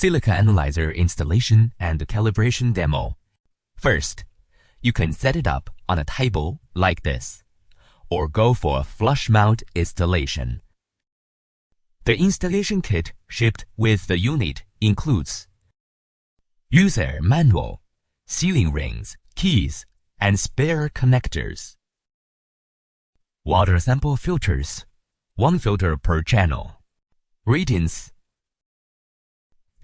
Silica analyzer installation and calibration demo. First, you can set it up on a table like this, or go for a flush mount installation. The installation kit shipped with the unit includes user manual, sealing rings, keys, and spare connectors. Water sample filters, 1 filter per channel. Readings.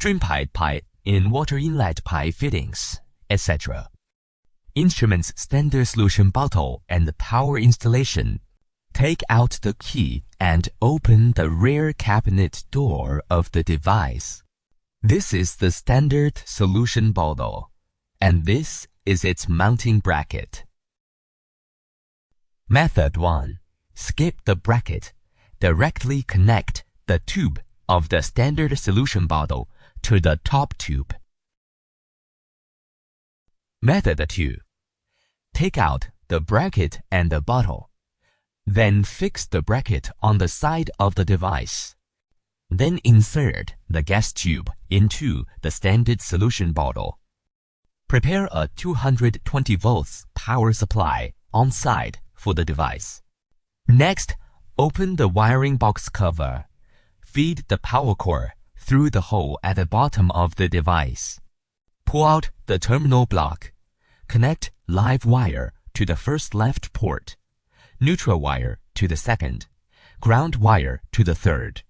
Drain pipe in water inlet pipe fittings, etc. Instruments standard solution bottle and power installation. Take out the key and open the rear cabinet door of the device. This is the standard solution bottle, and this is its mounting bracket. Method 1. Skip the bracket. Directly connect the tube of the standard solution bottle to the top tube. Method 2. Take out the bracket and the bottle. Then fix the bracket on the side of the device. Then insert the gas tube into the standard solution bottle. Prepare a 220 volts power supply on site for the device. Next, open the wiring box cover. Feed the power cord through the hole at the bottom of the device. Pull out the terminal block. Connect live wire to the first left port, neutral wire to the second, ground wire to the third.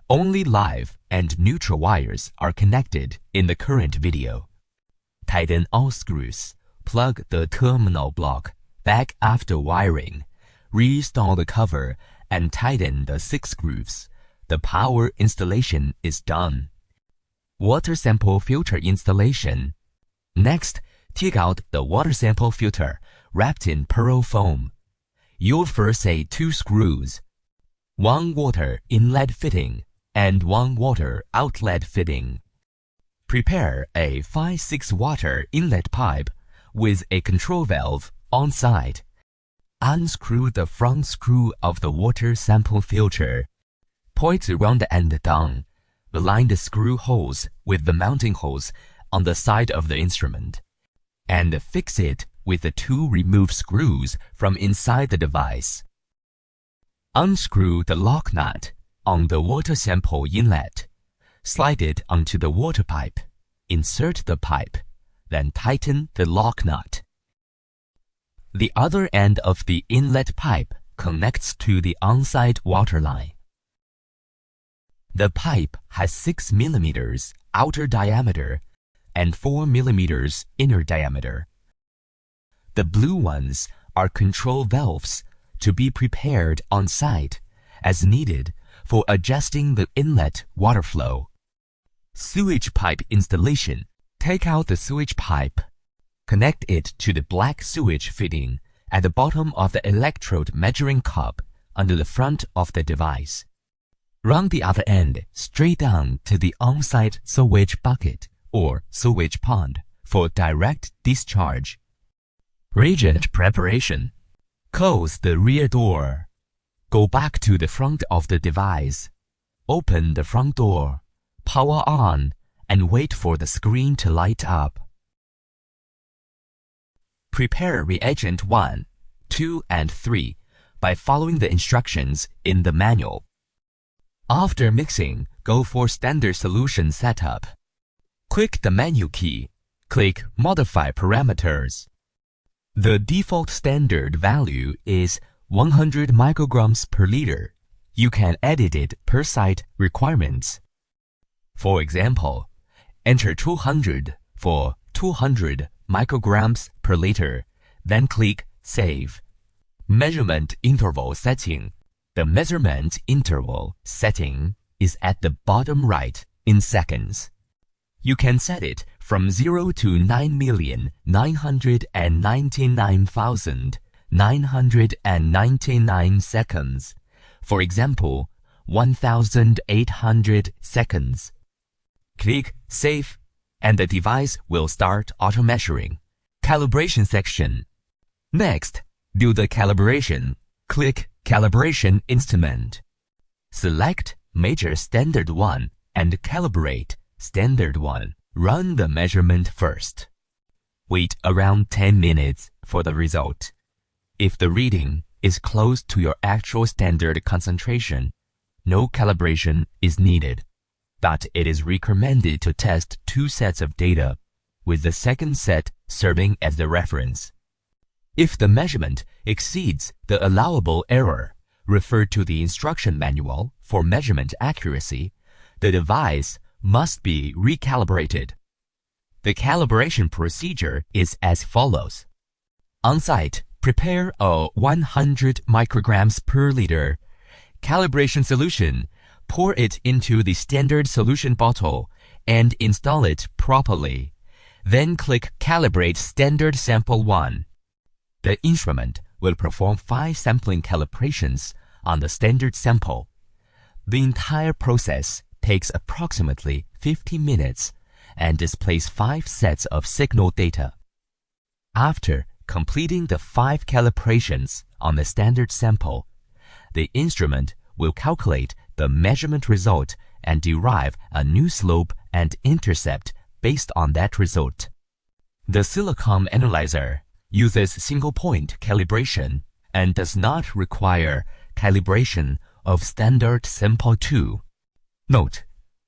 Only live and neutral wires are connected in the current video. Tighten all screws. Plug the terminal block back after wiring. Reinstall the cover and tighten the 6 screws. The power installation is done. Water sample filter installation. Next, take out the water sample filter wrapped in pearl foam. You'll first say 2 screws, 1 water inlet fitting and 1 water outlet fitting. Prepare a 5/6 water inlet pipe with a control valve on side. Unscrew the front screw of the water sample filter. Point the round end down. Align the screw holes with the mounting holes on the side of the instrument, and fix it with the 2 removed screws from inside the device. Unscrew the lock nut on the water sample inlet. Slide it onto the water pipe. Insert the pipe, then tighten the lock nut. The other end of the inlet pipe connects to the on-site water line. The pipe has 6 mm outer diameter and 4 mm inner diameter. The blue ones are control valves to be prepared on site as needed for adjusting the inlet water flow. Sewage pipe installation. Take out the sewage pipe. Connect it to the black sewage fitting at the bottom of the electrode measuring cup under the front of the device. Run the other end straight down to the on-site sewage bucket or sewage pond for direct discharge. Reagent preparation. Close the rear door. Go back to the front of the device. Open the front door. Power on and wait for the screen to light up. Prepare reagent 1, 2, and 3 by following the instructions in the manual. After mixing, go for standard solution setup. Click the menu key. Click Modify Parameters. The default standard value is 100 micrograms per liter. You can edit it per site requirements. For example, enter 200 for 200 micrograms per liter, then click Save. Measurement interval setting. The measurement interval setting is at the bottom right in seconds. You can set it from 0 to 9,999,999 seconds. For example, 1,800 seconds. Click Save, and the device will start auto-measuring. Calibration section. Next, do the calibration. Click Calibration Instrument. Select Major Standard 1 and calibrate Standard 1. Run the measurement first. Wait around 10 minutes for the result. If the reading is close to your actual standard concentration, no calibration is needed, but it is recommended to test 2 sets of data, with the second set serving as the reference. If the measurement exceeds the allowable error, refer to the instruction manual for measurement accuracy. The device must be recalibrated. The calibration procedure is as follows. On-site, prepare a 100 micrograms per liter calibration solution, pour it into the standard solution bottle, and install it properly. Then click Calibrate Standard Sample 1. The instrument will perform 5 sampling calibrations on the standard sample. The entire process takes approximately 50 minutes and displays 5 sets of signal data. After completing the 5 calibrations on the standard sample, the instrument will calculate the measurement result and derive a new slope and intercept based on that result. The silicon analyzer uses single-point calibration and does not require calibration of standard sample 2. Note: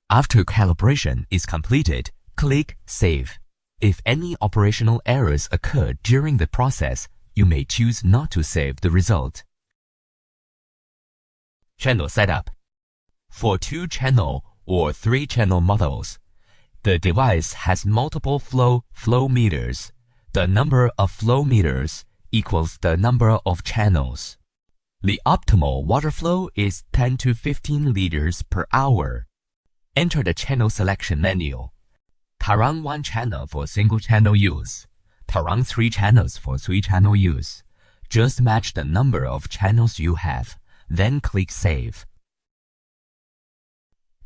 after calibration is completed, click Save. If any operational errors occur during the process, you may choose not to save the result. Channel setup. For 2-channel or 3-channel models, the device has multiple flow meters. The number of flow meters equals the number of channels. The optimal water flow is 10 to 15 liters per hour. Enter the channel selection menu. Around 1 channel for single-channel use. Around 3 channels for 3-channel use. Just match the number of channels you have, then click Save.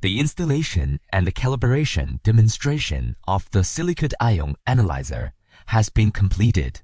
The installation and the calibration demonstration of the silicate ion analyzer has been completed.